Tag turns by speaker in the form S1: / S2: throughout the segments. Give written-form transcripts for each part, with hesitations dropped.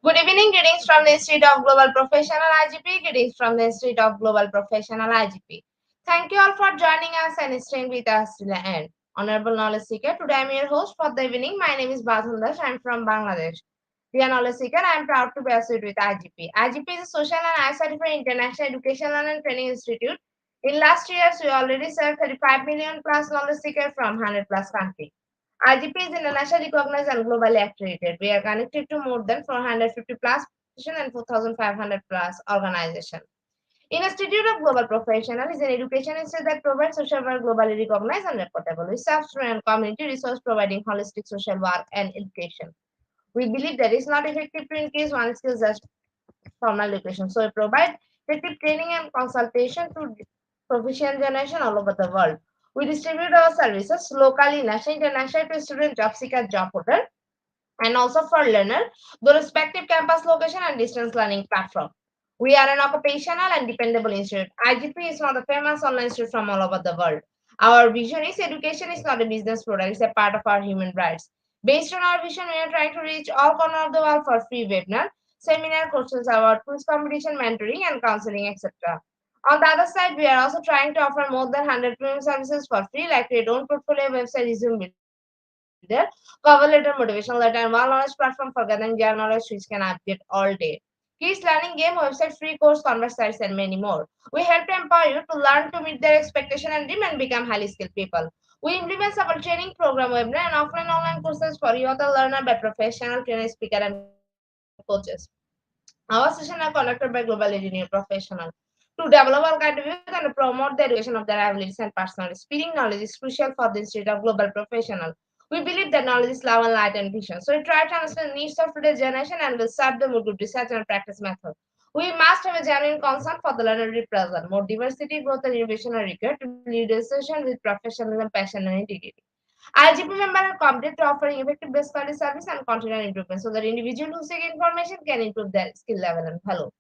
S1: Good evening, greetings from the Institute of Global Professional IGP, greetings from the Institute of Global Professional IGP. Thank you all for joining us and staying with us till the end. Honorable Knowledge Seeker, today I am your host for the evening. My name is Badhun Das. I am from Bangladesh. Dear Knowledge Seeker, I am proud to be associated with IGP. IGP is a social and I-certified international educational and training institute. In last years, we already served 35 million plus knowledge seekers from 100 plus countries. IGP is internationally recognized and globally accredited. We are connected to more than 450 plus institutions and 4,500 plus organizations. Institute of Global Professional is an education institute that provides social work globally recognized and reportable. We serve student and community resource providing holistic social work and education. We believe that it's not effective to increase one skill just formal education. So we provide effective training and consultation to proficient generation all over the world. We distribute our services locally, national, international to student, job seeker, job holder. and also for learner, the respective campus location and distance learning platform. We are an occupational and dependable institute. IGP is not a famous online institute from all over the world. Our vision is education is not a business product, it's a part of our human rights. Based on our vision, we are trying to reach all corners of the world for free webinar, seminar courses about quiz competition, mentoring, and counseling, etc. On the other side, we are also trying to offer more than 100 premium services for free, like your own portfolio website, resume builder, cover letter, motivational letter, and one knowledge platform for gathering general knowledge which can update all day. Kids learning game, website, free course, converse sites, and many more. We help to empower you to learn to meet their expectation and dream and become highly skilled people. We implement several training program, webinar, and offline online courses for you, the learner, by professional trainers, speaker, and coaches. Our sessions are conducted by global engineer professional to develop all kind of youth and promote the education of their abilities and personality. Spreading knowledge is crucial for the Institute of Global Professional. We believe that knowledge is love and light and vision. So we try to understand the needs of today's generation and will serve them with good research and practice method. We must have a genuine concern for the learner to be present. More diversity, growth, and innovation are required to lead a session with professionalism, passion, and integrity. IGP members are committed to offering effective best quality service and continual improvement so that individuals who seek information can improve their skill level and hello.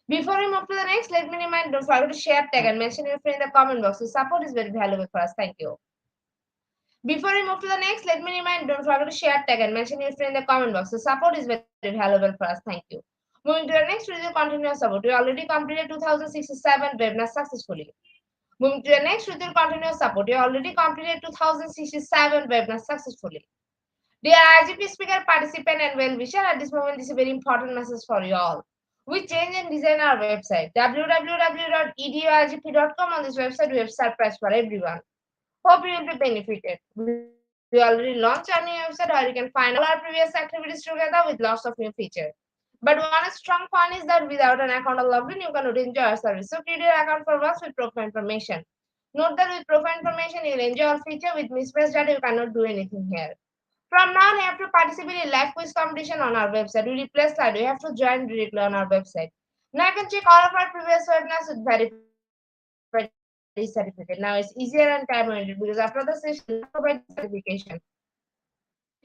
S1: Before we move to the next, let me remind don't forget to share, tag, and mention your friend in the comment box. Your support is very valuable for us. Thank you. Before we move to the next, let me remind don't forget to share, tag, and mention your friend in the comment box. The support is very valuable for us. Thank you. Moving to the next, review continuous support. We already completed 2067 webinars successfully. Moving to the next, with your continuous support, you already completed 2067 webinars successfully. Dear IGP speaker, participant, and well-wisher, at this moment, this is a very important message for you all. We change and design our website, www.eduigp.com. On this website, we have surprise for everyone. Hope you will be benefited. We already launched our new website where you can find all our previous activities together with lots of new features. But one strong point is that without an account or login, you cannot enjoy our service. So create your account for us with profile information. Note that with profile information, you will enjoy our feature. With mismatched data, you cannot do anything here. From now on, you have to participate in live quiz competition on our website. We replace that. You have to join directly on our website. Now you can check all of our previous webinars with verified certificate. Now it's easier and time oriented because after the session, we have provided certification.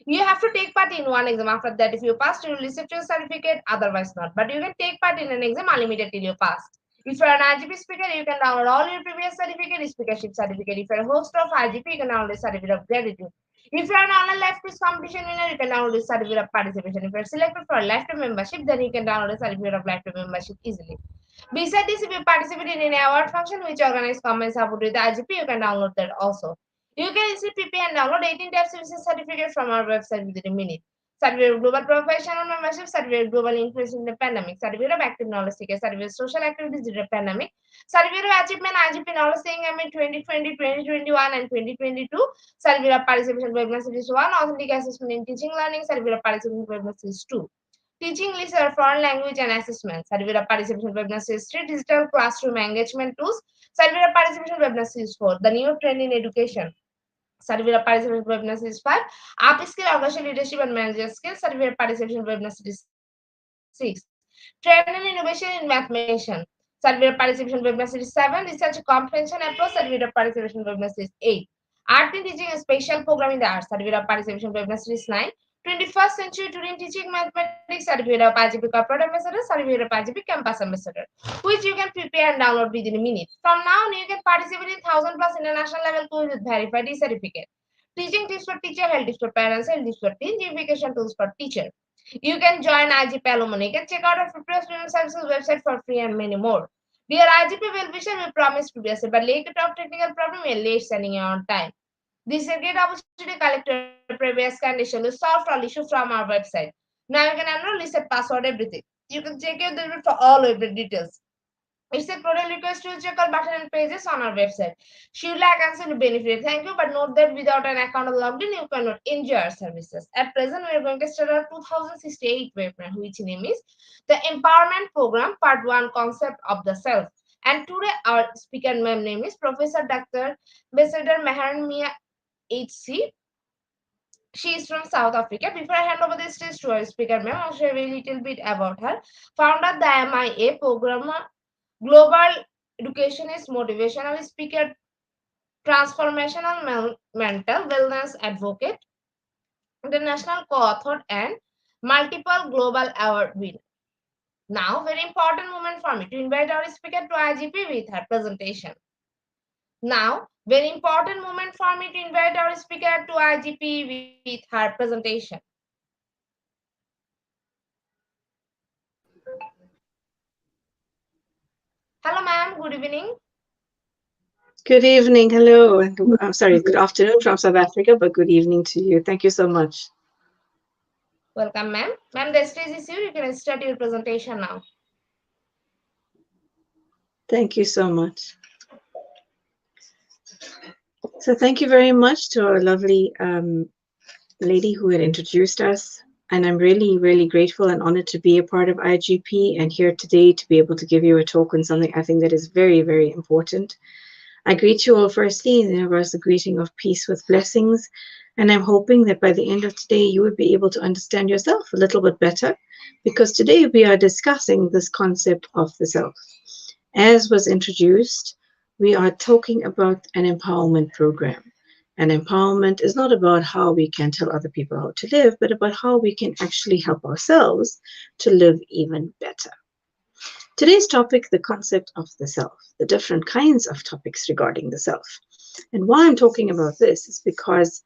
S1: You have to take part in one exam. After that, if you pass, you will receive your certificate, otherwise not. But you can take part in an exam unlimited till you pass. If you're an IGP speaker, you can download all your previous certificate, speakership certificate. If you're a host of IGP, you can download a certificate of gratitude. If you're an online live quiz competition winner, you can download a certificate of participation. If you're selected for a lifetime membership, then you can download a certificate of lifetime membership easily. Besides this, if you participate in any award function which organized comments support with IGP, you can download that also. You can easily prepare and download 18 types of certificate from our website within a minute. Certificate of Global Professional Membership, Certificate of Global Influence in the Pandemic, Certificate of Active Knowledge Seeker, Certificate of Social Activities during the Pandemic, Certificate of Achievement IGP Knowledge Seeking in 2020, 2021, and 2022, Certificate of Participation Webinar Series 1, Authentic Assessment in Teaching Learning, Certificate of Participation Webinar Series 2. Teaching list or foreign language and assessment. Certificate of Participation Webinar Series 3, Digital Classroom Engagement Tools. Certificate of Participation Webinar Series 4, The New Trend in Education. Certificate of Participation Webinar Series 5, Upskill Organizational Leadership and Management Skills. Certificate of Participation Webinar Series 6, Trend and Innovation in Mathematician. Certificate of Participation Webinar Series 7, Research Comprehension Approach. Certificate of Participation Webinar Series 8, Art in Teaching and Special Program in the Arts. Certificate of Participation Webinar Series 9, 21st Century Turing Teaching Mathematics. Certificate of IGP Corporate Ambassador. Certificate of IGP Campus Ambassador, which you can prepare and download within a minute. From now on, you can participate in 1000 plus international level quiz with verified certificate. Teaching tips for teacher, health tips for parents, health tips for teens, education tools for teacher. You can join IGP alumni. You can check out our previous student services website for free and many more. Dear IGP well-wisher, we promise to be a but later of technical problem, we are late sending you on time. This is a great opportunity to collect your previous condition. We solve all issue from our website. Now you can enroll, reset password, everything. You can check your details for all of the details. It's a product request to check our button and pages on our website. Should like answer to benefit. Thank you, but note that without an account or logged in, you cannot enjoy our services. At present, we are going to start our 2068 webinar, which name is the Empowerment Program, Part 1, Concept of the Self. And today, our speaker name is Professor Dr. Ambassador Meharan Mia HC. She is from South Africa. Before I hand over the stage to our speaker, ma'am, I'll share a little bit about her. Founder the MIA program, global educationist, motivational speaker, transformational mental wellness advocate, international co-author, and multiple global award winner. Now, very important moment for me to invite our speaker to IGP with her presentation. Now, very important moment for me to invite our speaker to IGP with her presentation. Hello, ma'am. Good evening.
S2: Good evening. Hello. I'm sorry, good afternoon from South Africa, but good evening to you. Thank you so much.
S1: Welcome, ma'am. Ma'am, the stage is you. You can start your presentation now.
S2: Thank you so much. So thank you very much to our lovely lady who had introduced us. And I'm really, really grateful and honored to be a part of IGP and here today to be able to give you a talk on something I think that is very, very important. I greet you all firstly in the universal greeting of peace with blessings. And I'm hoping that by the end of today, you would be able to understand yourself a little bit better, because today we are discussing this concept of the self. As was introduced, we are talking about an empowerment program. And empowerment is not about how we can tell other people how to live, but about how we can actually help ourselves to live even better. Today's topic, the concept of the self, the different kinds of topics regarding the self. And why I'm talking about this is because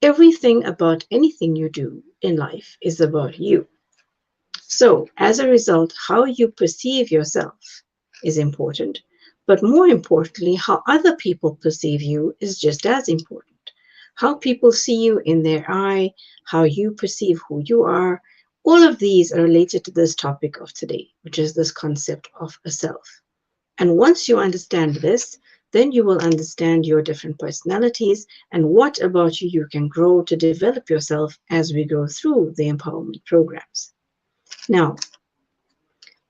S2: everything about anything you do in life is about you. So, as a result, how you perceive yourself is important, but more importantly, how other people perceive you is just as important. How people see you in their eye, how you perceive who you are, all of these are related to this topic of today, which is this concept of a self. And once you understand this, then you will understand your different personalities and what about you you can grow to develop yourself as we go through the empowerment programs. Now,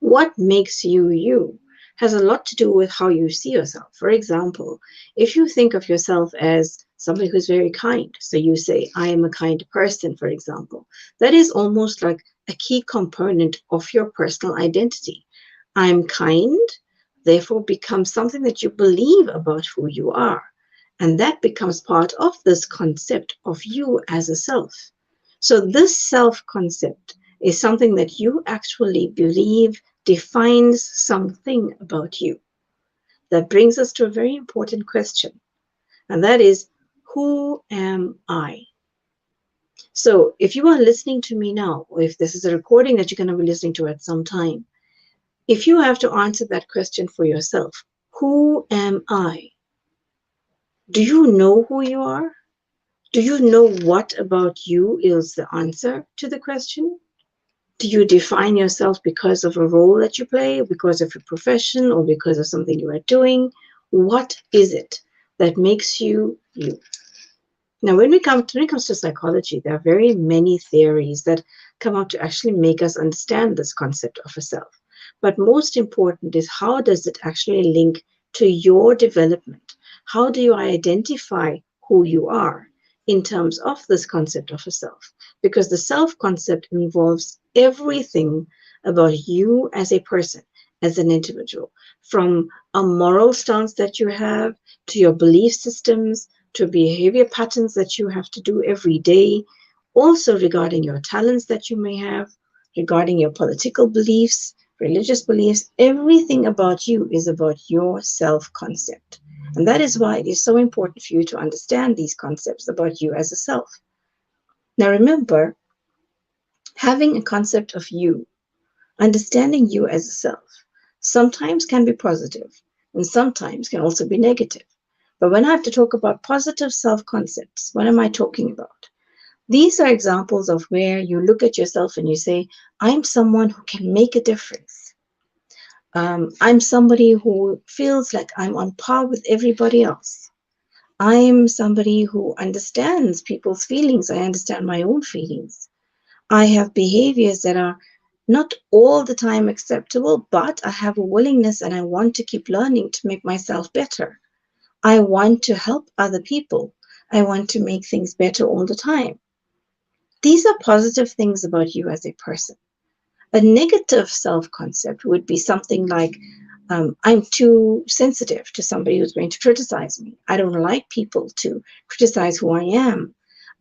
S2: what makes you you has a lot to do with how you see yourself. For example, if you think of yourself as somebody who's very kind, so you say, I am a kind person, for example, that is almost like a key component of your personal identity. I'm kind, therefore becomes something that you believe about who you are. And that becomes part of this concept of you as a self. So, this self concept is something that you actually believe defines something about you. That brings us to a very important question, and that is, who am I? So, if you are listening to me now, or if this is a recording that you're going to be listening to at some time, if you have to answer that question for yourself, who am I? Do you know who you are? Do you know what about you is the answer to the question? Do you define yourself because of a role that you play, because of a profession, or because of something you are doing? What is it that makes you you? Now, when it comes to psychology, there are very many theories that come out to actually make us understand this concept of a self. But most important is, how does it actually link to your development? How do you identify who you are in terms of this concept of a self? Because the self concept involves everything about you as a person, as an individual, from a moral stance that you have, to your belief systems, to behavior patterns that you have to do every day, also regarding your talents that you may have, regarding your political beliefs, religious beliefs. Everything about you is about your self concept. And that is why it is so important for you to understand these concepts about you as a self. Now, remember, having a concept of you, understanding you as a self, sometimes can be positive and sometimes can also be negative. But when I have to talk about positive self concepts, what am I talking about? These are examples of where you look at yourself and you say, I'm someone who can make a difference. I'm somebody who feels like I'm on par with everybody else. I'm somebody who understands people's feelings. I understand my own feelings. I have behaviors that are not all the time acceptable, but I have a willingness and I want to keep learning to make myself better. I want to help other people. I want to make things better all the time. These are positive things about you as a person. A negative self concept would be something like, I'm too sensitive to somebody who's going to criticize me. I don't like people to criticize who I am.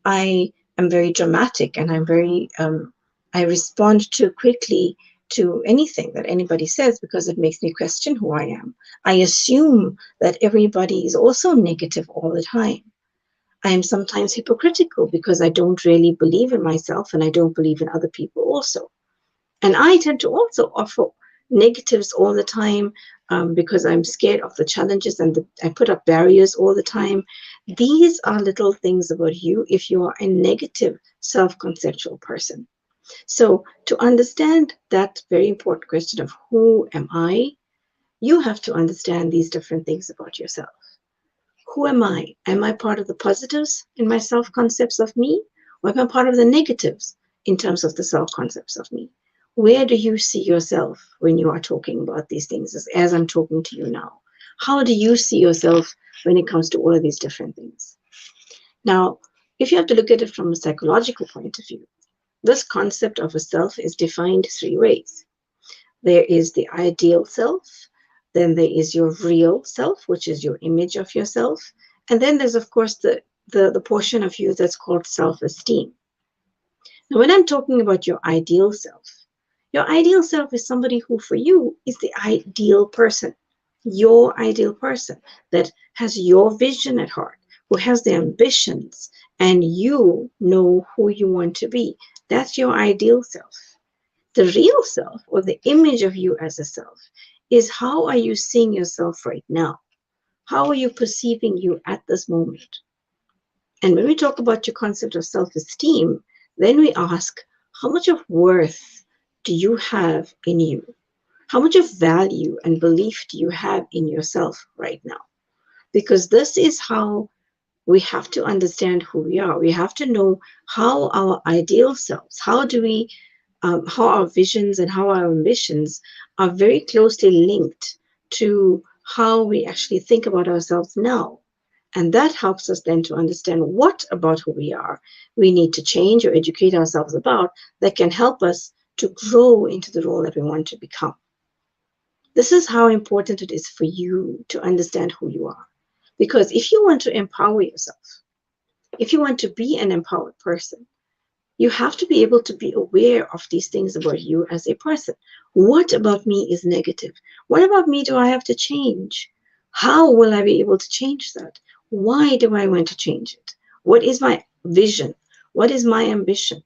S2: I I'm very dramatic, and I respond too quickly to anything that anybody says because it makes me question who I am. I assume that everybody is also negative all the time. I am sometimes hypocritical because I don't really believe in myself and I don't believe in other people also. And I tend to also offer negatives all the time because I'm scared of the challenges, and I put up barriers all the time. These are little things about you if you are a negative self-conceptual person. So to understand that very important question of who am I, you have to understand these different things about yourself. Who am I? Am I part of the positives in my self-concepts of me? Or am I part of the negatives in terms of the self-concepts of me? Where do you see yourself when you are talking about these things as I'm talking to you now? How do you see yourself when it comes to all of these different things? Now, if you have to look at it from a psychological point of view, this concept of a self is defined three ways. There is the ideal self, then there is your real self, which is your image of yourself, and then there's, of course, the portion of you that's called self-esteem. Now, when I'm talking about your ideal self is somebody who, for you, is the ideal person, your ideal person that has your vision at heart, who has the ambitions, and you know who you want to be. That's your ideal self. The real self, or the image of you as a self, is how are you seeing yourself right now? How are you perceiving you at this moment? And when we talk about your concept of self-esteem, then we ask, how much of worth do you have in you? How much of value and belief do you have in yourself right now? Because this is how we have to understand who we are. We have to know how our ideal selves, how our visions and how our ambitions are very closely linked to how we actually think about ourselves now. And that helps us then to understand what about who we are we need to change or educate ourselves about that can help us to grow into the role that we want to become. This is how important it is for you to understand who you are. Because if you want to empower yourself, if you want to be an empowered person, you have to be able to be aware of these things about you as a person. What about me is negative? What about me do I have to change? How will I be able to change that? Why do I want to change it? What is my vision? What is my ambition?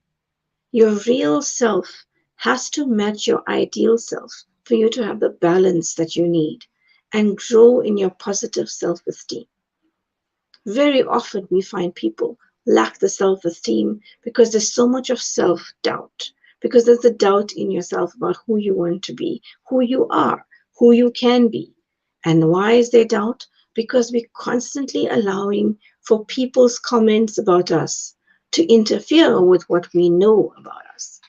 S2: Your real self has to match your ideal self for you to have the balance that you need and grow in your positive self-esteem. Very often we find people lack the self-esteem because there's so much of self-doubt, because there's a doubt in yourself about who you want to be, who you are, who you can be. And why is there doubt? Because we're constantly allowing for people's comments about us to interfere with what we know about us.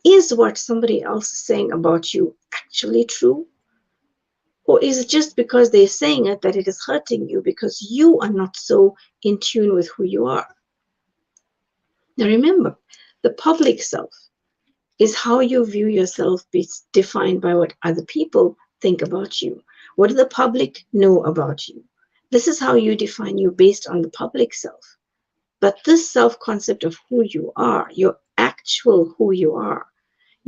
S2: Is what somebody else is saying about you actually true? Or is it just because they're saying it that it is hurting you because you are not so in tune with who you are? Now remember, the public self is how you view yourself defined by what other people think about you. What do the public know about you? This is how you define you based on the public self. But this self-concept of who you are, your actual who you are,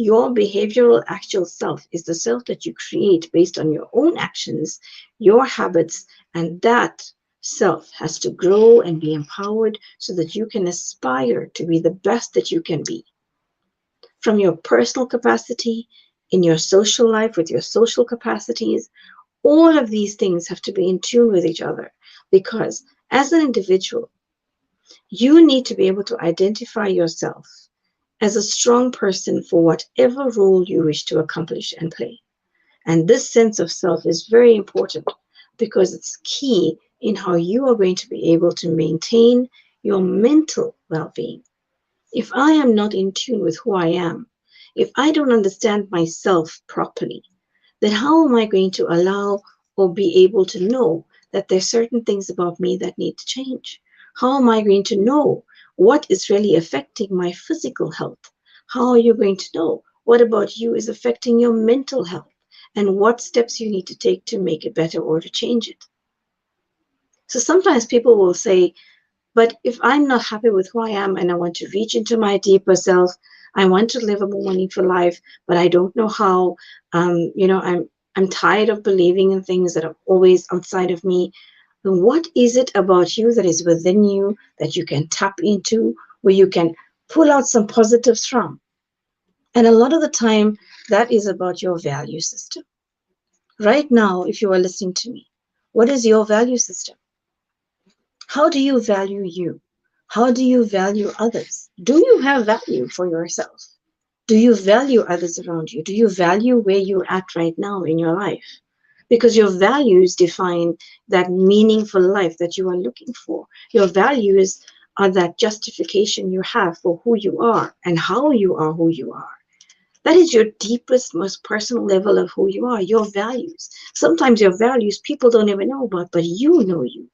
S2: your behavioral actual self is the self that you create based on your own actions, your habits, and that self has to grow and be empowered so that you can aspire to be the best that you can be. From your personal capacity, in your social life, with your social capacities, all of these things have to be in tune with each other because as an individual, you need to be able to identify yourself as a strong person for whatever role you wish to accomplish and play. And this sense of self is very important because it's key in how you are going to be able to maintain your mental well-being. If I am not in tune with who I am, if I don't understand myself properly, then how am I going to allow or be able to know that there's certain things about me that need to change? How am I going to know what is really affecting my physical health? How are you going to know what about you is affecting your mental health and what steps you need to take to make it better or to change it? So sometimes people will say, But if I'm not happy with who I am and I want to reach into my deeper self, I want to live a more meaningful life, but I don't know how. I'm tired of believing in things that are always outside of me. What is it about you that is within you that you can tap into, where you can pull out some positives from? And a lot of the time, that is about your value system. Right now, if you are listening to me, what is your value system? How do you value you? How do you value others? Do you have value for yourself? Do you value others around you? Do you value where you're at right now in your life? Because your values define that meaningful life that you are looking for. Your values are that justification you have for who you are and how you are who you are. That is your deepest, most personal level of who you are, your values. Sometimes your values people don't even know about, but you know you.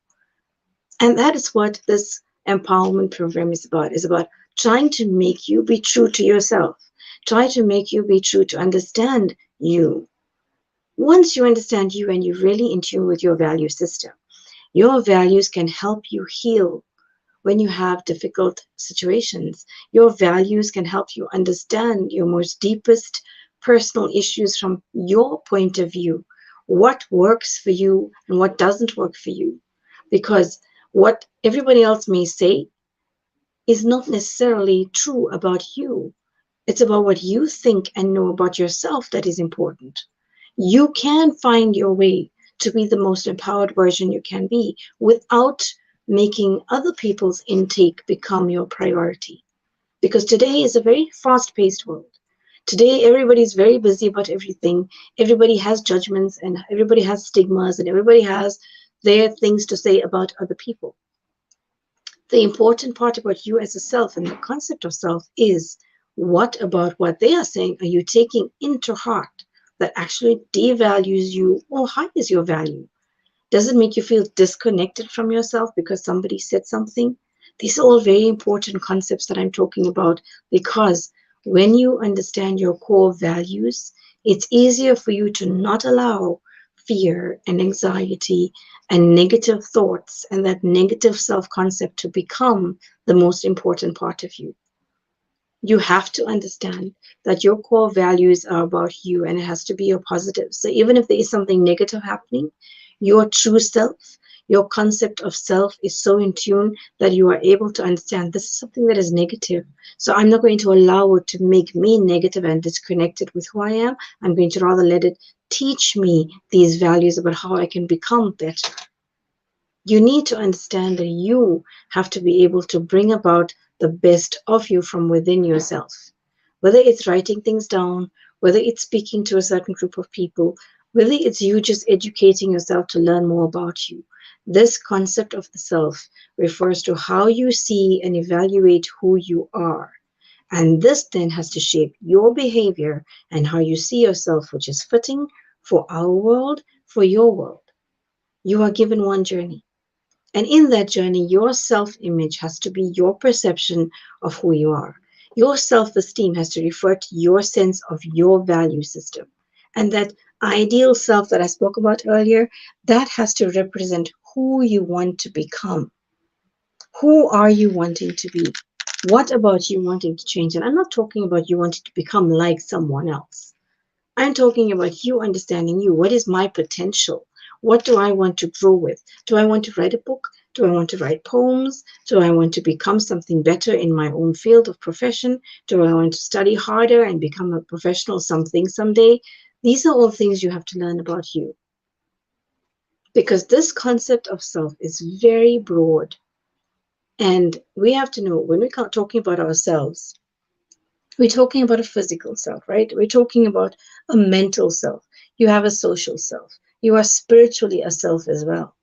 S2: And that is what this empowerment program is about trying to make you be true to yourself, try to make you be true to understand you. Once you understand you and you're really in tune with your value system, your values can help you heal when you have difficult situations. Your values can help you understand your most deepest personal issues from your point of view. What works for you and what doesn't work for you. Because what everybody else may say is not necessarily true about you. It's about what you think and know about yourself that is important. You can find your way to be the most empowered version you can be without making other people's intake become your priority. Because today is a very fast paced world. Today, everybody's very busy about everything. Everybody has judgments and everybody has stigmas and everybody has their things to say about other people. The important part about you as a self and the concept of self is what about what they are saying are you taking into heart that actually devalues you or highes your value? Does it make you feel disconnected from yourself because somebody said something? These are all very important concepts that I'm talking about because when you understand your core values, it's easier for you to not allow fear and anxiety and negative thoughts and that negative self concept to become the most important part of you. You have to understand that your core values are about you and it has to be your positive. So even if there is something negative happening, your true self, your concept of self is so in tune that you are able to understand this is something that is negative. So I'm not going to allow it to make me negative and disconnected with who I am. I'm going to rather let it teach me these values about how I can become better. You need to understand that you have to be able to bring about the best of you from within yourself. Whether it's writing things down, whether it's speaking to a certain group of people, whether it's you just educating yourself to learn more about you. This concept of the self refers to how you see and evaluate who you are. And this then has to shape your behavior and how you see yourself, which is fitting for our world, for your world. You are given one journey. And in that journey, your self image has to be your perception of who you are. Your self esteem has to refer to your sense of your value system. And that ideal self that I spoke about earlier, that has to represent who you want to become. Who are you wanting to be? What about you wanting to change? And I'm not talking about you wanting to become like someone else. I'm talking about you understanding you. What is my potential? What do I want to grow with? Do I want to write a book? Do I want to write poems? Do I want to become something better in my own field of profession? Do I want to study harder and become a professional something someday? These are all things you have to learn about you. Because this concept of self is very broad. And we have to know when we're talking about ourselves, we're talking about a physical self, right? We're talking about a mental self. You have a social self. You are spiritually a self as well.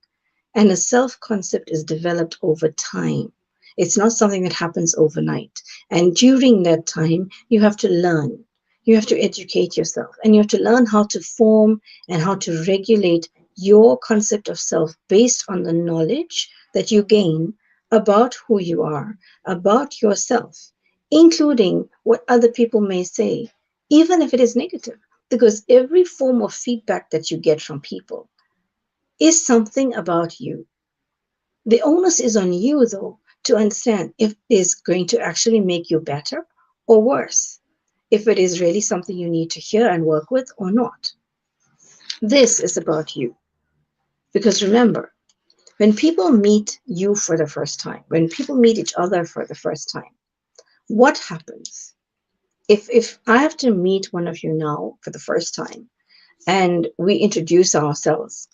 S2: And a self concept is developed over time. It's not something that happens overnight. And during that time, you have to learn. You have to educate yourself and you have to learn how to form and how to regulate your concept of self based on the knowledge that you gain about who you are, about yourself, including what other people may say, even if it is negative. Because every form of feedback that you get from people is something about you. The onus is on you, though, to understand if it is going to actually make you better or worse, if it is really something you need to hear and work with or not. This is about you. Because remember, when people meet you for the first time, when people meet each other for the first time, what happens? If I have to meet one of you now for the first time and we introduce ourselves,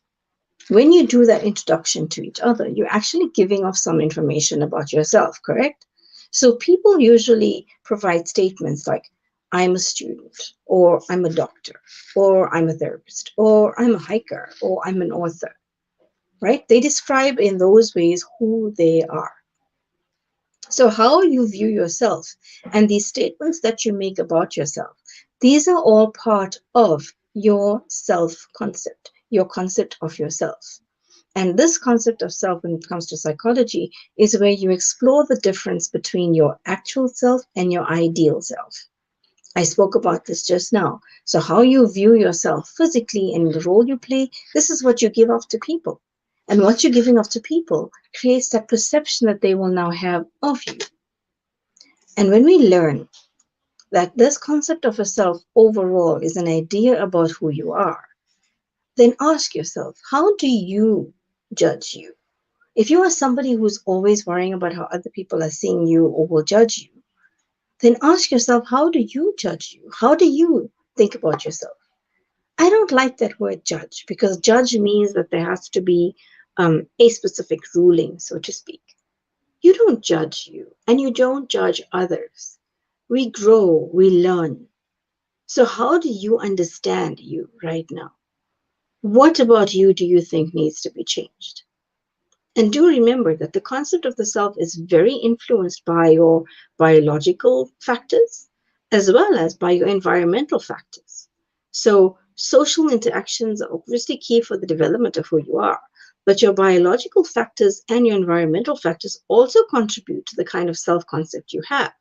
S2: when you do that introduction to each other, you're actually giving off some information about yourself, correct? So people usually provide statements like, I'm a student, or I'm a doctor, or I'm a therapist, or I'm a hiker, or I'm an author, right? They describe in those ways who they are. So, how you view yourself and these statements that you make about yourself, these are all part of your self concept, your concept of yourself. And this concept of self, when it comes to psychology, is where you explore the difference between your actual self and your ideal self. I spoke about this just now. So, how you view yourself physically and the role you play, this is what you give off to people. And what you're giving off to people creates that perception that they will now have of you. And when we learn that this concept of a self overall is an idea about who you are, then ask yourself, how do you judge you? If you are somebody who's always worrying about how other people are seeing you or will judge you, then ask yourself, how do you judge you? How do you think about yourself? I don't like that word judge because judge means that there has to be a specific ruling, so to speak. You don't judge you and you don't judge others. We grow, we learn. So, how do you understand you right now? What about you do you think needs to be changed? And do remember that the concept of the self is very influenced by your biological factors as well as by your environmental factors. So, social interactions are obviously key for the development of who you are, but your biological factors and your environmental factors also contribute to the kind of self concept you have.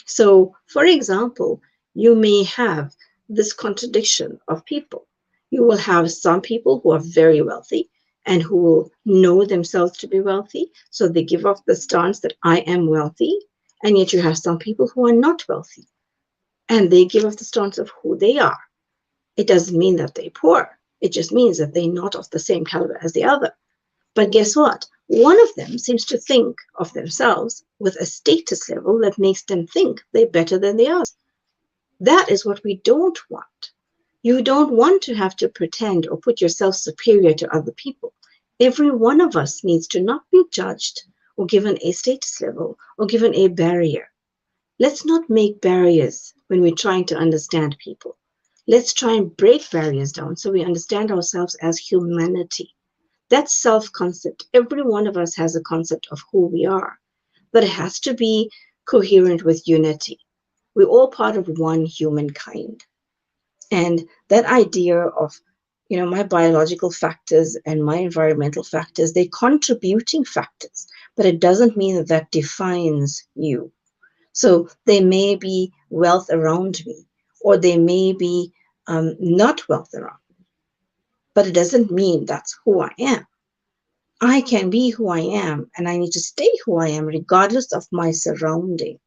S2: So, for example, you may have this contradiction of people. You will have some people who are very wealthy and who will know themselves to be wealthy. So they give off the stance that I am wealthy. And yet you have some people who are not wealthy and they give off the stance of who they are. It doesn't mean that they're poor. It just means that they're not of the same caliber as the other. But guess what? One of them seems to think of themselves with a status level that makes them think they're better than the others. That is what we don't want. You don't want to have to pretend or put yourself superior to other people. Every one of us needs to not be judged or given a status level or given a barrier. Let's not make barriers when we're trying to understand people. Let's try and break barriers down so we understand ourselves as humanity. That's self-concept. Every one of us has a concept of who we are, but it has to be coherent with unity. We're all part of one humankind. And that idea of, my biological factors and my environmental factors, they're contributing factors, but it doesn't mean that that defines you. So there may be wealth around me, or there may be not wealth around me, but it doesn't mean that's who I am. I can be who I am, and I need to stay who I am regardless of my surrounding.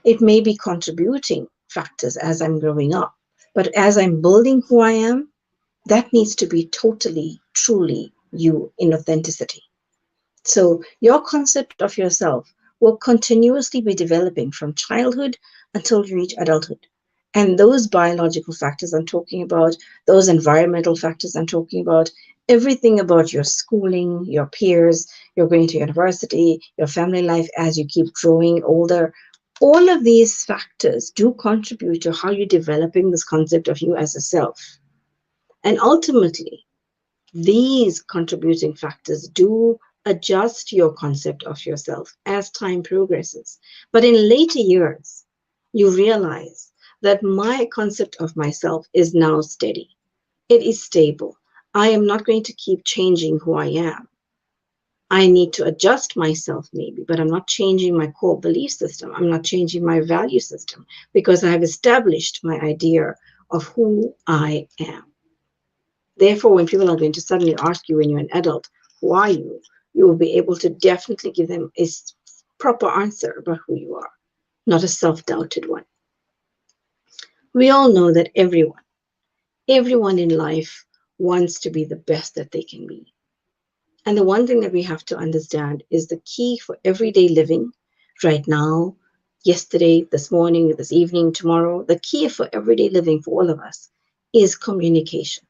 S2: It may be contributing factors as I'm growing up, but as I'm building who I am, that needs to be totally, truly you in authenticity. So your concept of yourself will continuously be developing from childhood until you reach adulthood. And those biological factors I'm talking about, those environmental factors I'm talking about, everything about your schooling, your peers, you're going to university, your family life as you keep growing older, all of these factors do contribute to how you're developing this concept of you as a self. And ultimately, these contributing factors do adjust your concept of yourself as time progresses. But in later years, you realize that my concept of myself is now steady. It is stable. I am not going to keep changing who I am. I need to adjust myself maybe, but I'm not changing my core belief system. I'm not changing my value system because I've established my idea of who I am. Therefore, when people are going to suddenly ask you when you're an adult, who are you? you will be able to definitely give them a proper answer about who you are, not a self-doubted one. We all know that everyone in life wants to be the best that they can be. And the one thing that we have to understand is the key for everyday living right now, yesterday, this morning, this evening, tomorrow, the key for everyday living for all of us is communication,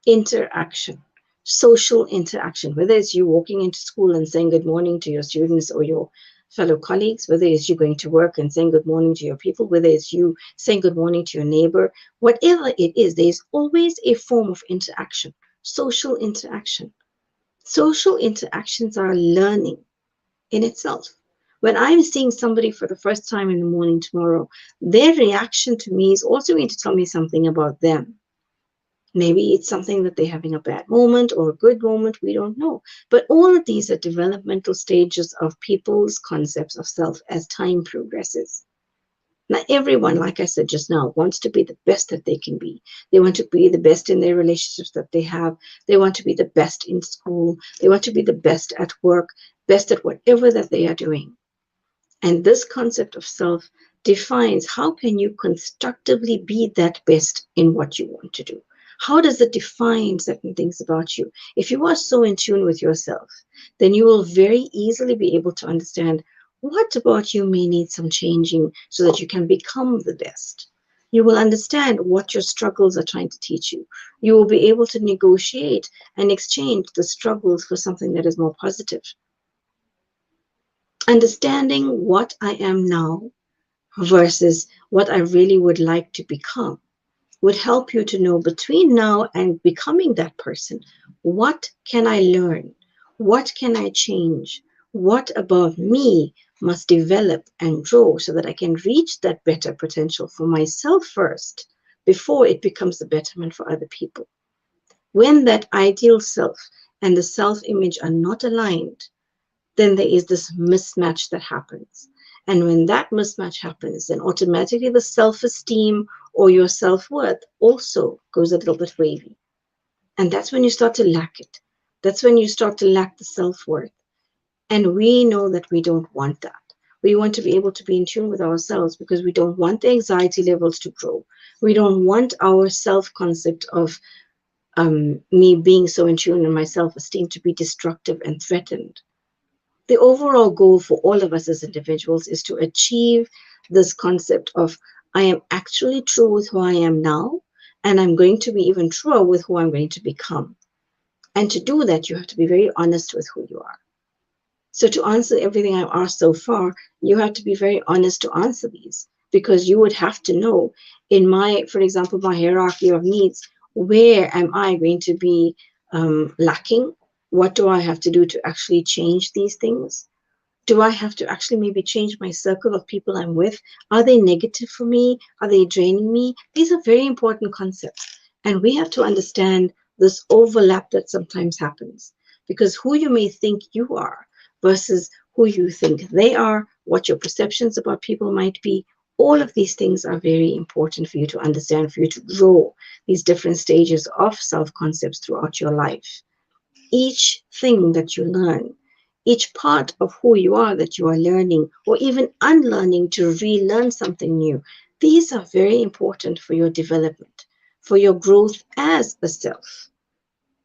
S2: interaction, social interaction, whether it's you walking into school and saying good morning to your students or your fellow colleagues, whether it's you going to work and saying good morning to your people, whether it's you saying good morning to your neighbor, whatever it is, there's always a form of interaction, social interaction. Social interactions are learning in itself. When I'm seeing somebody for the first time in the morning tomorrow, their reaction to me is also going to tell me something about them. Maybe it's something that they're having a bad moment or a good moment, we don't know. But all of these are developmental stages of people's concepts of self as time progresses. Now, everyone, like I said just now, wants to be the best that they can be. They want to be the best in their relationships that they have. They want to be the best in school. They want to be the best at work, best at whatever that they are doing. And this concept of self defines how can you constructively be that best in what you want to do. How does it define certain things about you? If you are so in tune with yourself, then you will very easily be able to understand what about you may need some changing so that you can become the best. You will understand what your struggles are trying to teach you. You will be able to negotiate and exchange the struggles for something that is more positive. Understanding what I am now versus what I really would like to become would help you to know between now and becoming that person, what can I learn? What can I change? What about me must develop and grow so that I can reach that better potential for myself first before it becomes a betterment for other people? When that ideal self and the self image are not aligned, then there is this mismatch that happens. And when that mismatch happens, then automatically the self esteem or your self worth also goes a little bit wavy. And that's when you start to lack it. That's when you start to lack the self worth. And we know that we don't want that. We want to be able to be in tune with ourselves because we don't want the anxiety levels to grow. We don't want our self concept of me being so in tune and my self esteem to be destructive and threatened. The overall goal for all of us as individuals is to achieve this concept of I am actually true with who I am now, and I'm going to be even truer with who I'm going to become. And to do that, you have to be very honest with who you are. So to answer everything I've asked so far, you have to be very honest to answer these because you would have to know in my, for example, my hierarchy of needs, where am I going to be lacking? What do I have to do to actually change these things? Do I have to actually maybe change my circle of people I'm with? Are they negative for me? Are they draining me? These are very important concepts. And we have to understand this overlap that sometimes happens because who you may think you are versus who you think they are, what your perceptions about people might be, all of these things are very important for you to understand, for you to grow these different stages of self concepts throughout your life. Each thing that you learn, each part of who you are that you are learning or even unlearning to relearn something new, these are very important for your development, for your growth as a self.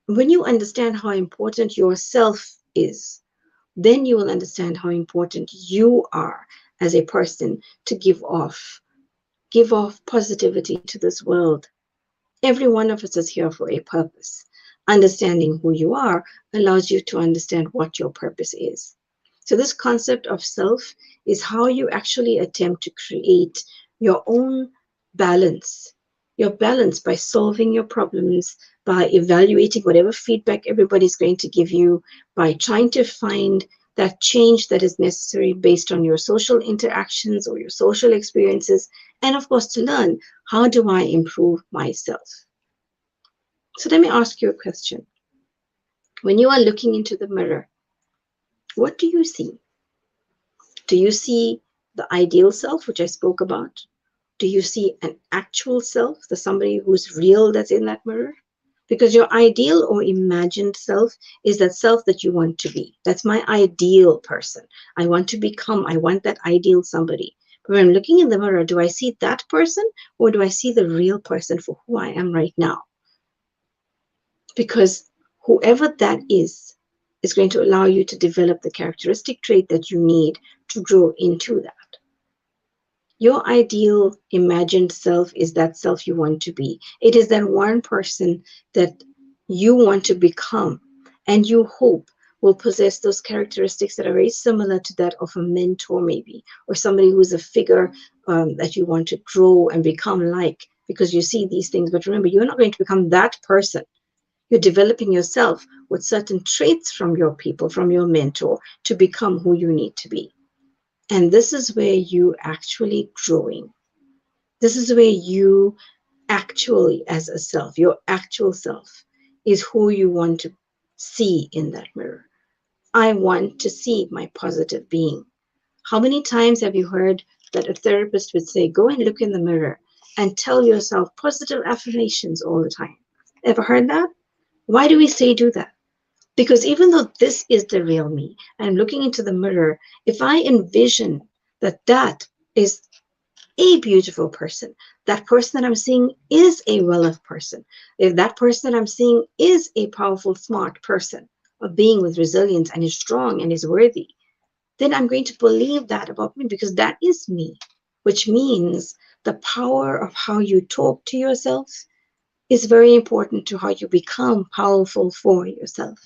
S2: When you understand how important yourself is, then you will understand how important you are as a person to give off positivity to this world. Every one of us is here for a purpose. Understanding who you are allows you to understand what your purpose is. So, this concept of self is how you actually attempt to create your own balance, your balance by solving your problems, by evaluating whatever feedback everybody's going to give you, by trying to find that change that is necessary based on your social interactions or your social experiences, and of course, to learn how do I improve myself. So let me ask you a question. When you are looking into the mirror, what do you see? Do you see the ideal self, which I spoke about? Do you see an actual self, the somebody who's real that's in that mirror? Because your ideal or imagined self is that self that you want to be. That's my ideal person. I want to become, I want that ideal somebody. But when I'm looking in the mirror, do I see that person or do I see the real person for who I am right now? Because whoever that is going to allow you to develop the characteristic trait that you need to grow into that. Your ideal imagined self is that self you want to be. It is that one person that you want to become and you hope will possess those characteristics that are very similar to that of a mentor, maybe, or somebody who's a figure that you want to grow and become like, because you see these things. But remember, you're not going to become that person. You're developing yourself with certain traits from your people, from your mentor, to become who you need to be. And this is where you actually growing. This is where you actually, as a self, your actual self is who you want to see in that mirror. I want to see my positive being. How many times have you heard that a therapist would say, go and look in the mirror and tell yourself positive affirmations all the time? Ever heard that? Why do we say do that? Because even though this is the real me, I'm looking into the mirror, if I envision that that is a beautiful person, that person that I'm seeing is a well-off person, if that person that I'm seeing is a powerful, smart person, a being with resilience and is strong and is worthy, then I'm going to believe that about me because that is me, which means the power of how you talk to yourself is very important to how you become powerful for yourself.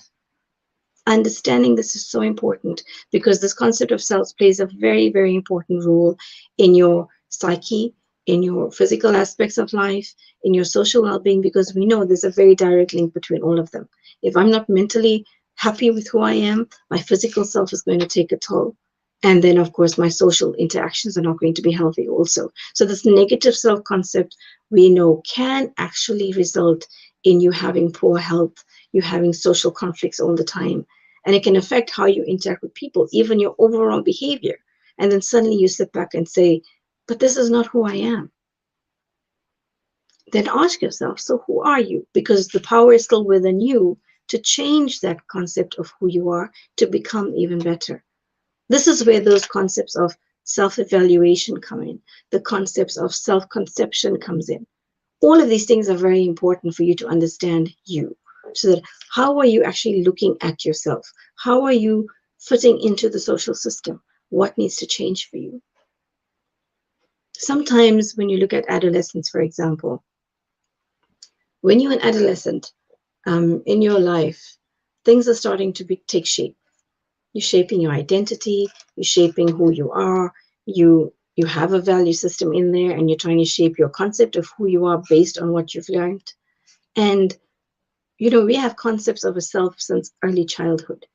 S2: Understanding this is so important because this concept of self plays a very, very important role in your psyche, in your physical aspects of life, in your social well-being, because we know there's a very direct link between all of them. If I'm not mentally happy with who I am, my physical self is going to take a toll. And then, of course, my social interactions are not going to be healthy also. So this negative self-concept we know can actually result in you having poor health, you having social conflicts all the time. And it can affect how you interact with people, even your overall behavior. And then suddenly you sit back and say, but this is not who I am. Then ask yourself, so who are you? Because the power is still within you to change that concept of who you are to become even better. This is where those concepts of self-evaluation come in, the concepts of self-conception comes in. All of these things are very important for you to understand you. So that how are you actually looking at yourself? How are you fitting into the social system? What needs to change for you? Sometimes when you look at adolescence, for example, when you're an adolescent in your life, things are starting to take shape. You're shaping your identity, you're shaping who you are, you have a value system in there, and you're trying to shape your concept of who you are based on what you've learned. And we have concepts of a self since early childhood,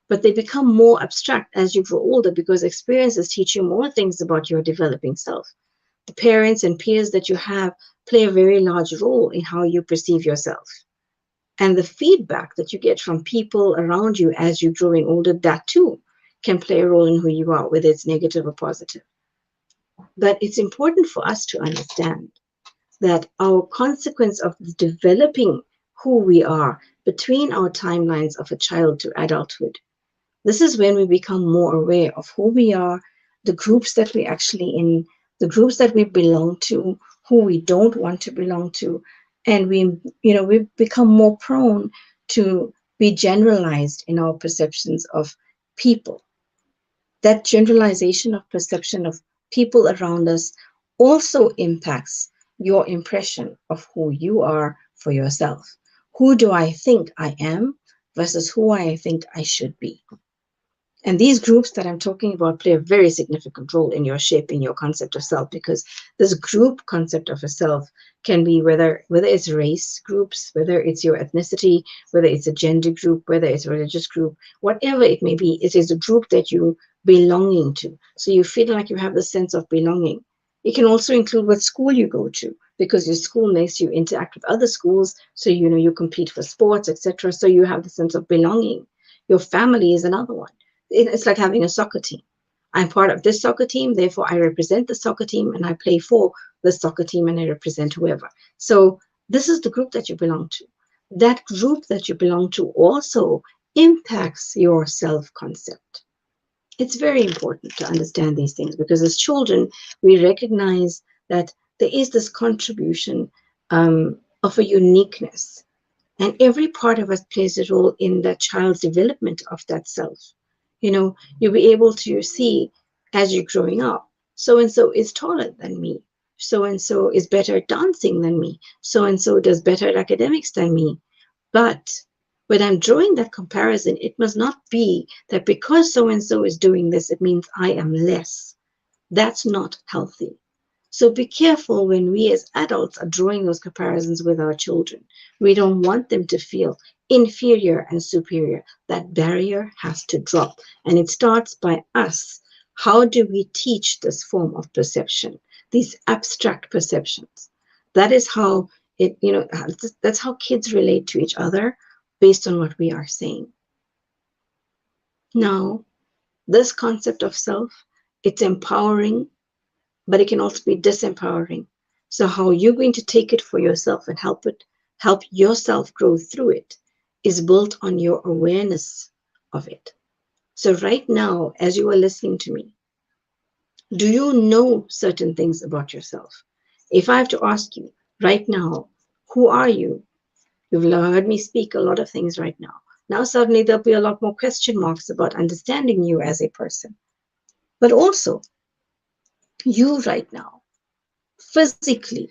S2: but they become more abstract as you grow older because experiences teach you more things about your developing self. The parents and peers that you have play a very large role in how you perceive yourself. And the feedback that you get from people around you as you're growing older, that too can play a role in who you are, whether it's negative or positive. But it's important for us to understand that our consequence of developing who we are between our timelines of a child to adulthood, this is when we become more aware of who we are, the groups that we actually in, the groups that we belong to, who we don't want to belong to, and we become more prone to be generalized in our perceptions of people. That generalization of perception of people around us also impacts your impression of who you are for yourself. Who do I think I am versus who I think I should be? And these groups that I'm talking about play a very significant role in your shaping your concept of self, because this group concept of a self can be whether it's race groups, whether it's your ethnicity, whether it's a gender group, whether it's a religious group, whatever it may be, it is a group that you belonging to. So you feel like you have the sense of belonging. It can also include what school you go to, because your school makes you interact with other schools. So you compete for sports, etc. So you have the sense of belonging. Your family is another one. It's like having a soccer team. I'm part of this soccer team, therefore I represent the soccer team and I play for the soccer team and I represent whoever. So this is the group that you belong to. that group that you belong to also impacts your self-concept. It's very important to understand these things because as children, we recognize that there is this contribution of a uniqueness, and every part of us plays a role in that child's development of that self. You'll be able to see as you're growing up, so and so is taller than me, so and so is better at dancing than me, so and so does better at academics than me. But when I'm drawing that comparison, it must not be that because so and so is doing this, it means I am less. That's not healthy. So be careful when we as adults are drawing those comparisons with our children. We don't want them to feel inferior and superior. That barrier has to drop. And it starts by us. How do we teach this form of perception, these abstract perceptions? That is how that's how kids relate to each other based on what we are saying. Now, this concept of self, it's empowering, but it can also be disempowering. So how you're going to take it for yourself and help yourself grow through it is built on your awareness of it. So right now, as you are listening to me, do you know certain things about yourself? If I have to ask you right now, who are you? You've heard me speak a lot of things right now. Now suddenly there'll be a lot more question marks about understanding you as a person. But also, you right now, physically,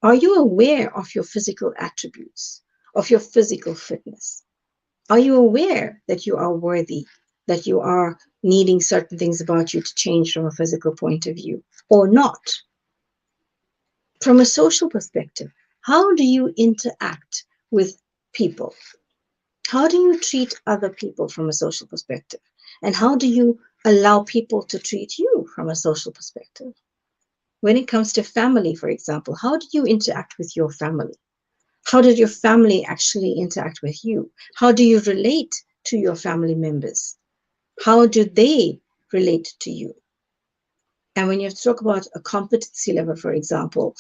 S2: are you aware of your physical attributes, of your physical fitness? Are you aware that you are worthy, that you are needing certain things about you to change from a physical point of view or not? From a social perspective, how do you interact with people? How do you treat other people from a social perspective? And how do you allow people to treat you from a social perspective? When it comes to family, for example, how do you interact with your family? How did your family actually interact with you? How do you relate to your family members? How do they relate to you? And when you talk about a competency level, for example,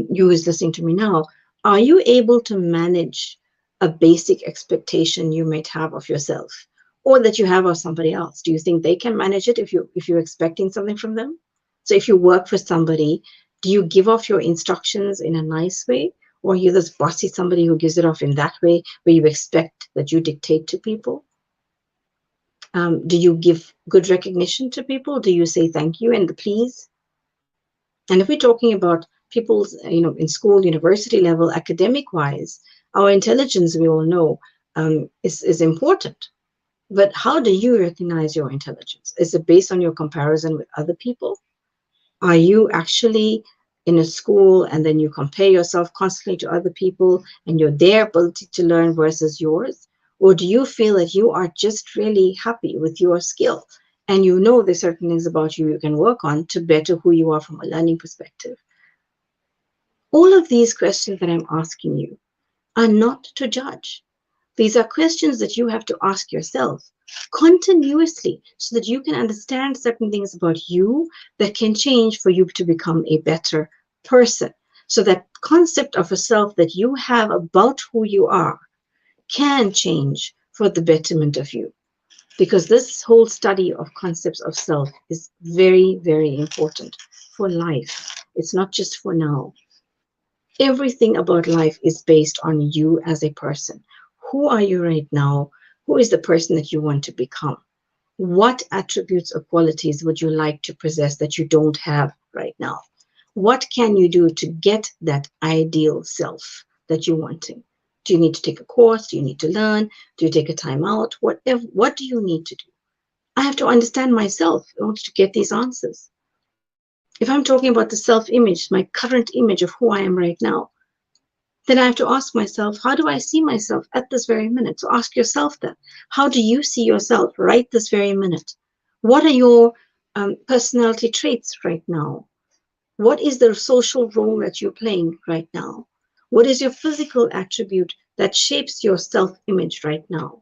S2: you is listening to me now, are you able to manage a basic expectation you might have of yourself or that you have of somebody else? Do you think they can manage it if you're expecting something from them? So if you work for somebody, do you give off your instructions in a nice way? Or are you this bossy somebody who gives it off in that way where you expect that you dictate to people? Do you give good recognition to people? Do you say thank you and the please? And if we're talking about people's, in school, university level, academic wise, our intelligence, we all know, is important. But how do you recognize your intelligence? Is it based on your comparison with other people? Are you actually in a school and then you compare yourself constantly to other people and their ability to learn versus yours? Or do you feel that you are just really happy with your skill and you know there's certain things about you can work on to better who you are from a learning perspective? All of these questions that I'm asking you are not to judge. These are questions that you have to ask yourself continuously so that you can understand certain things about you that can change for you to become a better person. So that concept of a self that you have about who you are can change for the betterment of you. Because this whole study of concepts of self is very, very important for life. It's not just for now. Everything about life is based on you as a person. Who are you right now? Who is the person that you want to become? What attributes or qualities would you like to possess that you don't have right now? What can you do to get that ideal self that you're wanting? Do you need to take a course? Do you need to learn? Do you take a time out? What do you need to do? I have to understand myself in order to get these answers. If I'm talking about the self-image, my current image of who I am right now, then I have to ask myself, how do I see myself at this very minute? So ask yourself that. How do you see yourself right this very minute? What are your personality traits right now? What is the social role that you're playing right now? What is your physical attribute that shapes your self-image right now?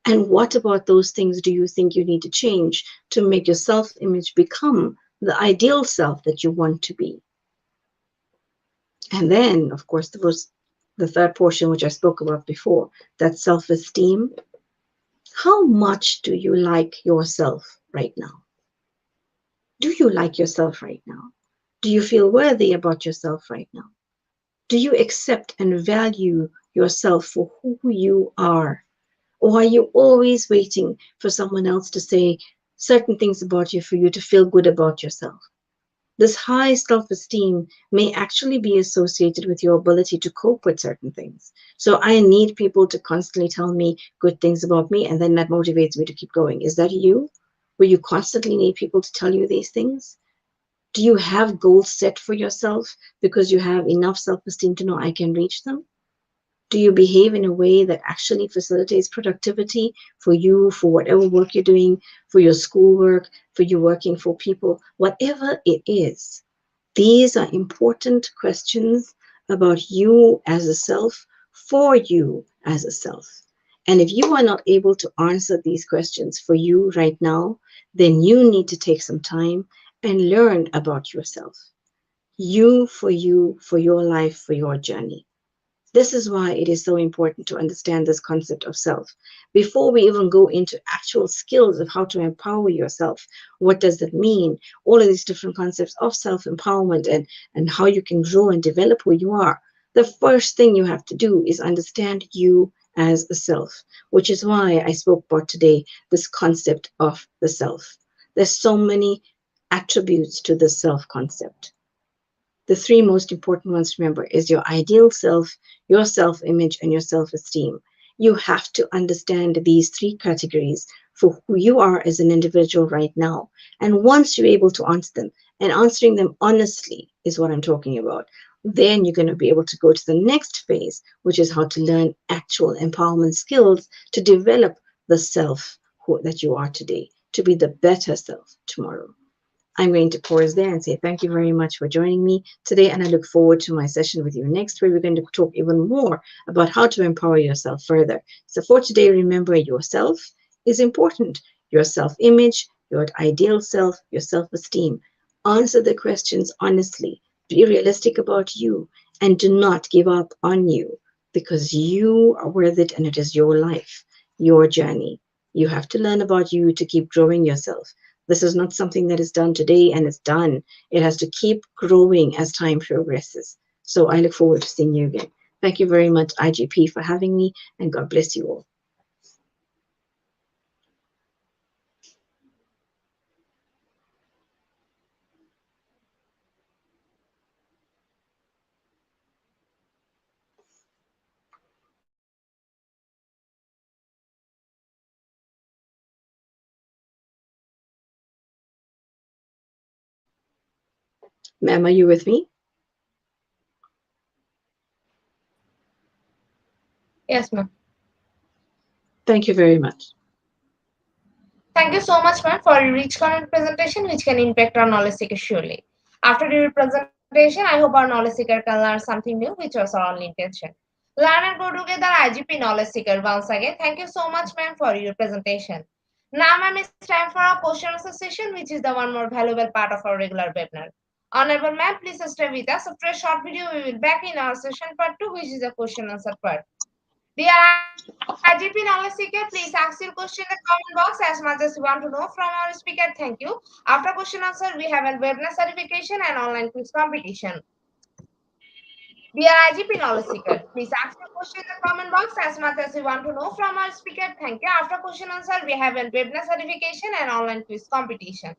S2: And what about those things do you think you need to change to make your self-image become the ideal self that you want to be? And then, of course, the most the third portion, which I spoke about before, that self-esteem. How much do you like yourself right now? Do you like yourself right now? Do you feel worthy about yourself right now? Do you accept and value yourself for who you are? Or are you always waiting for someone else to say certain things about you for you to feel good about yourself? This high self-esteem may actually be associated with your ability to cope with certain things. So I need people to constantly tell me good things about me, and then that motivates me to keep going. Is that you? Where you constantly need people to tell you these things? Do you have goals set for yourself because you have enough self-esteem to know I can reach them? Do you behave in a way that actually facilitates productivity for you, for whatever work you're doing, for your schoolwork, for you working for people, whatever it is? These are important questions about you as a self, for you as a self. And if you are not able to answer these questions for you right now, then you need to take some time and learn about yourself. You, for your life, for your journey. This is why it is so important to understand this concept of self. Before we even go into actual skills of how to empower yourself, what does that mean? All of these different concepts of self-empowerment and how you can grow and develop who you are. The first thing you have to do is understand you as a self, which is why I spoke about today this concept of the self. There's so many attributes to the self concept. The three most important ones to remember is your ideal self, your self-image, and your self-esteem. You have to understand these three categories for who you are as an individual right now. And once you're able to answer them, and answering them honestly is what I'm talking about, then you're going to be able to go to the next phase, which is how to learn actual empowerment skills to develop the self that you are today, to be the better self tomorrow. I'm going to pause there and say thank you very much for joining me today, and I look forward to my session with you next, where we're going to talk even more about how to empower yourself further. So for today, remember, yourself is important. Your self-image, your ideal self, your self-esteem. Answer the questions honestly. Be realistic about you, and do not give up on you, because you are worth it, and it is your life, your journey. You have to learn about you to keep growing yourself. This is not something that is done today and it's done. It has to keep growing as time progresses. So I look forward to seeing you again. Thank you very much, IGP, for having me, and God bless you all. Ma'am, are you with me?
S1: Yes, ma'am.
S2: Thank you very much.
S1: Thank you so much, ma'am, for your rich content presentation, which can impact our knowledge seeker surely. After your presentation, I hope our knowledge seeker can learn something new, which was our only intention. Learn and grow together, IGP knowledge seeker. Once again, thank you so much, ma'am, for your presentation. Now, ma'am, it's time for our question answer session, which is the one more valuable part of our regular webinar. Honorable ma'am, please stay with us. After a short video, we will back in our session part 2, which is the question answer part. Dear IGP knowledge seeker, please ask your question in the comment box as much as you want to know from our speaker. Thank you. After question answer, we have a webinar certification and online quiz competition. Dear IGP knowledge seeker, please ask your question in the comment box as much as you want to know from our speaker. Thank you. After question answer, we have a webinar certification and online quiz competition.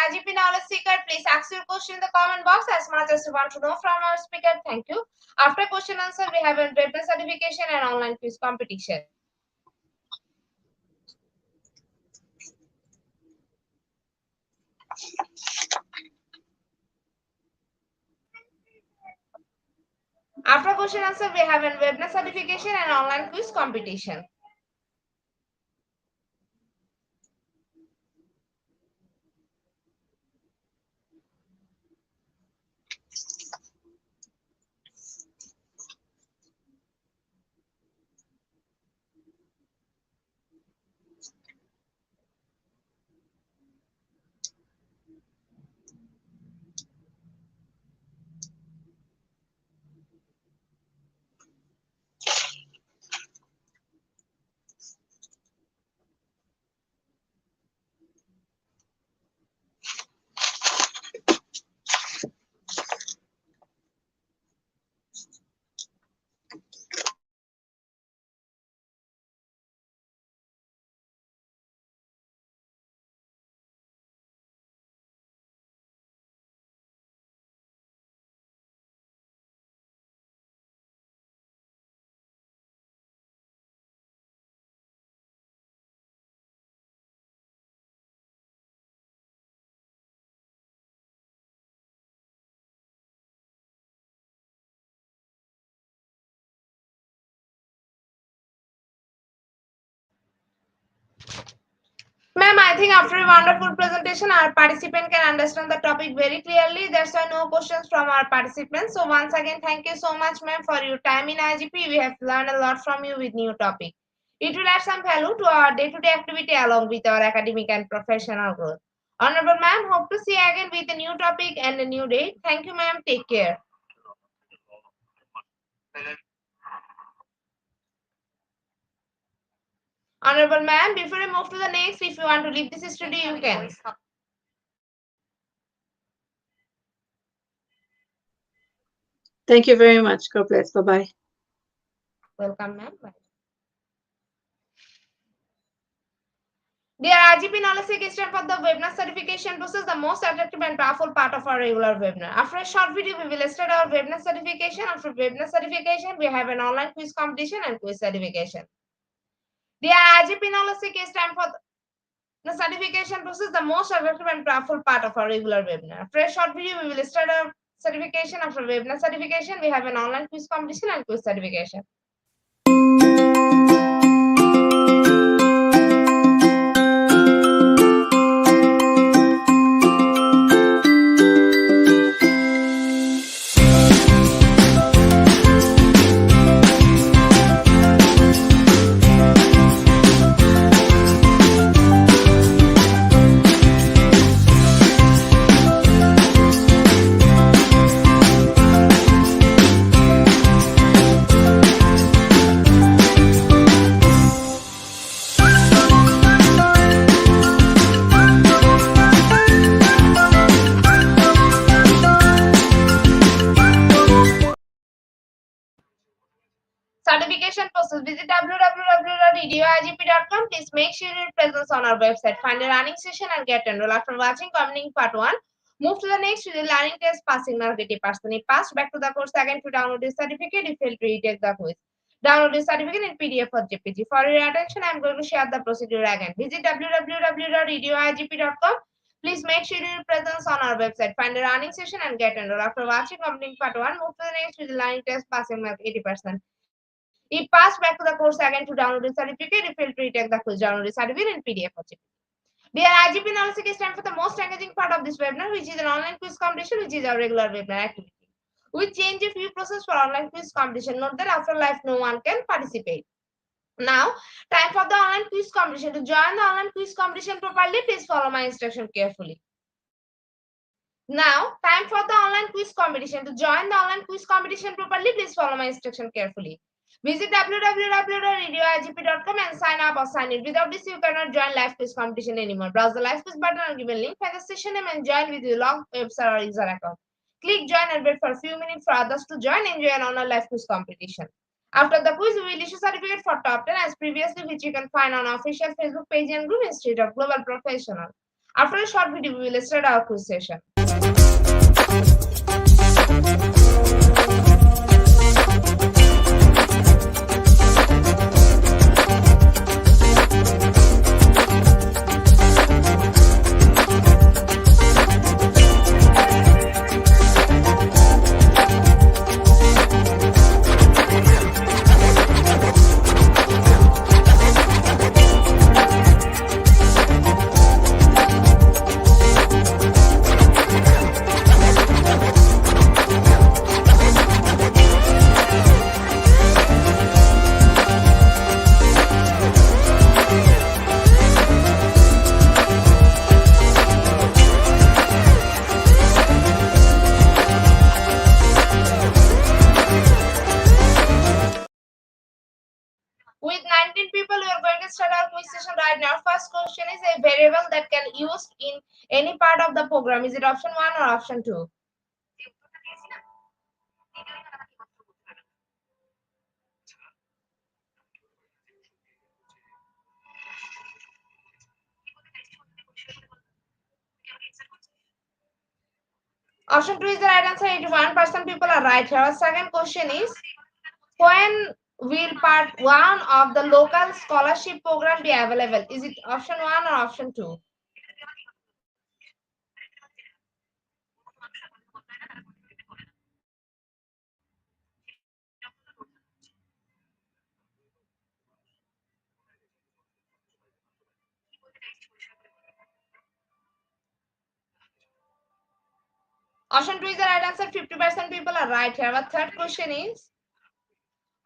S1: IGP knowledge seeker, please ask your question in the comment box as much as you want to know from our speaker. Thank you. After question answer, we have a webinar certification and online quiz competition. After question answer, we have a webinar certification and online quiz competition. Ma'am, I think after a wonderful presentation, our participant can understand the topic very clearly. That's why no questions from our participants. So once again, thank you so much, ma'am, for your time in IGP. We have learned a lot from you with new topic. It will add some value to our day-to-day activity along with our academic and professional growth. Honorable ma'am, hope to see you again with a new topic and a new day. Thank you, ma'am. Take care. Honorable ma'am, before we move to the next, if you want to leave this studio, you can.
S2: Thank you very much. God bless. Bye-bye.
S1: Welcome, ma'am. Bye. Dear IGP knowledge seeker for the webinar certification process, the most attractive and powerful part of our regular webinar. After a short video, we will start our webinar certification. After webinar certification, we have an online quiz competition and quiz certification. Dear IGP knowledge seeker for the certification process, the most attractive and powerful part of our regular webinar. After a short video, we will start our certification. After webinar certification, we have an online quiz competition and quiz certification. Certification process. Visit www.edioigp.com. Please make sure your presence on our website. Find a running session and get enrolled. After watching commenting part 1, move to the next with the learning test passing mark 80%. If passed, back to the course again to download the certificate. If failed to retake the quiz, download the certificate in PDF or JPG. For your attention, I am going to share the procedure again. Visit www.edioigp.com. Please make sure your presence on our website. Find a running session and get enrolled. After watching commenting part 1, move to the next with the learning test passing mark 80%. If passed, back to the course again to download the certificate. If failed to retake the quiz, download the certificate in PDF or JPG. Dear IGP knowledge seeker, time for the most engaging part of this webinar, which is an online quiz competition, which is our regular webinar activity. We change a few process for online quiz competition. Note that after live, no one can participate. Now, time for the online quiz competition. To join the online quiz competition properly, please follow my instruction carefully. Now, time for the online quiz competition. To join the online quiz competition properly, please follow my instruction carefully. Visit www.edioigp.com and sign up or sign in. Without this, you cannot join live quiz competition anymore. Browse the live quiz button or given link, find the session name and join with your log, website or user account. Click join and wait for a few minutes for others to join. Enjoy an online live quiz competition. After the quiz, we will issue certificate for top 10 as previously, which you can find on our official Facebook page and group Institute of Global Professional. After a short video, we will start our quiz session. With 19 people, we are going to start our quiz session right now. First question is a variable that can be used in any part of the program. Is it option 1 or option 2? Option 2 is the right answer. 81% people are right here. Second question is, when will part 1 of the local scholarship program be available? Is it option 1 or option 2? Option 2 is the right answer. 50% people are right here. Our third question is,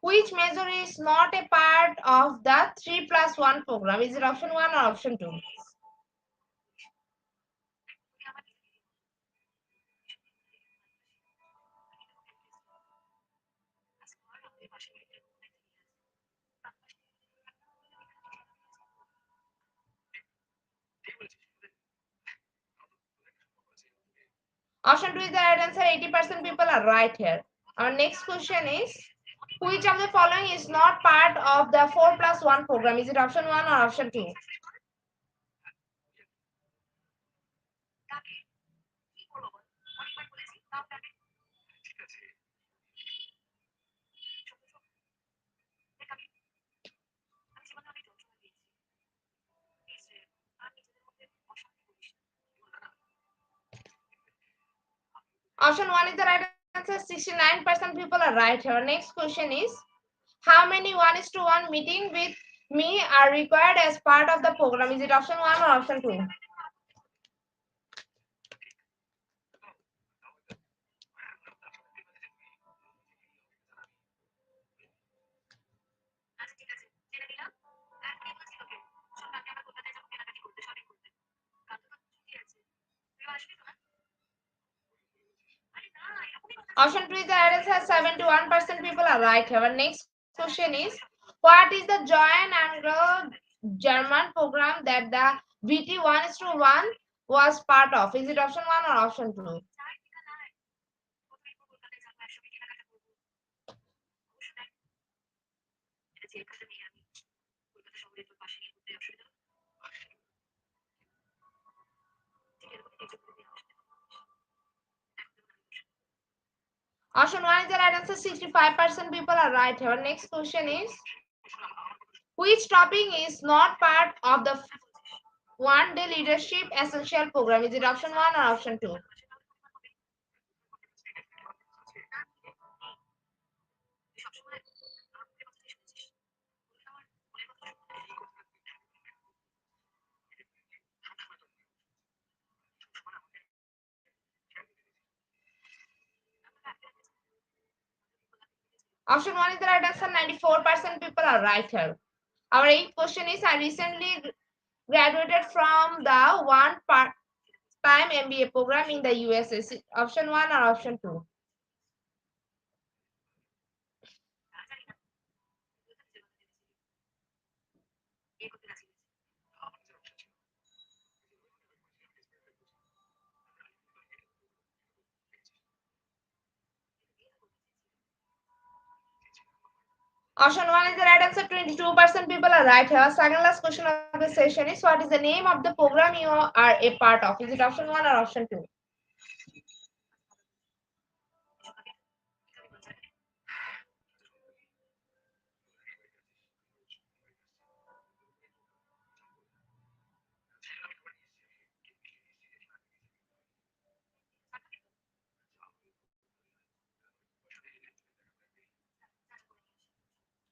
S1: which measure is not a part of the 3+1 program? Is it option 1 or option 2? Option 2 is the right answer. 80% people are right here. Our next question is, which of the following is not part of the 4+1 program? Is it option 1 or option 2? Option 1 is the right answer. 69% people are right here. Next question is, how many 1:1 meeting with me are required as part of the program? Is it option 1 or option 2? Option 2 is the right answer. 71% people are right here. Our next question is, what is the joint Anglo-German program that the VT 1:1 was part of? Is it option 1 or option 2? Option 1 is the right answer. 65% people are right here. Our next question is, which topic is not part of the one-day leadership essential program? Is it option 1 or option 2? Option 1 is the right answer. 94% people are right here. Our eighth question is, I recently graduated from the one part-time MBA program in the US. Is it option 1 or option 2? Option 1 is the right answer. 22% people are right here. Second last question of the session is, what is the name of the program you are a part of? Is it option 1 or option 2?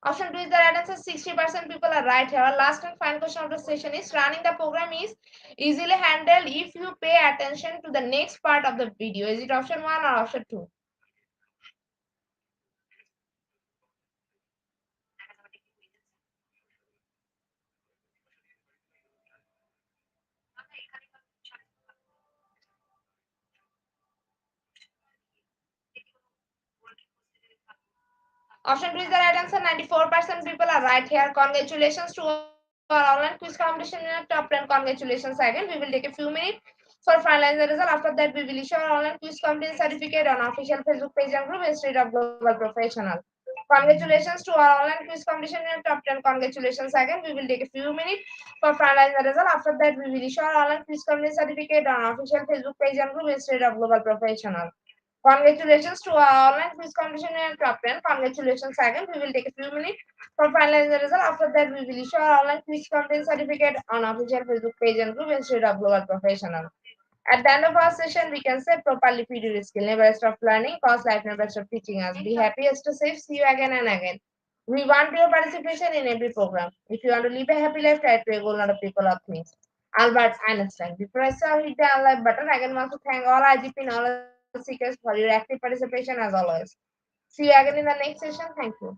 S1: Option 2 is the right answer. 60% people are right here. Our last and final question of the session is, running the program is easily handled if you pay attention to the next part of the video. Is it option 1 or option 2? Option 2 is the right answer. 94% people are right here. Congratulations to our online quiz competition in the top 10. Congratulations again. We will take a few minutes for finalizing the result. After that, we will issue our online quiz competition certificate on official Facebook page and group Institute of Global Professional. Congratulations to our online quiz competition in the top 10. Congratulations again. We will take a few minutes for finalizing the result. After that, we will issue our online quiz competition certificate on official Facebook page and group Institute of Global Professional. Congratulations to our online quiz competition in top 10. Congratulations again. We will take a few minutes for finalizing the result. After that, we will issue our online quiz competition certificate on official Facebook page and group Institute of Global Professional. At the end of our session, we can say properly feed your skill. Never stop learning, cause life never stop teaching us. Be happy, stay safe, see you again and again. We want your participation in every program. If you want to live a happy life, try to a goal, not a people of things. Albert Einstein. Before I say hit the like button, I again want to thank all IGP knowledge seekers for your active participation as always. See you again in the next session. Thank you.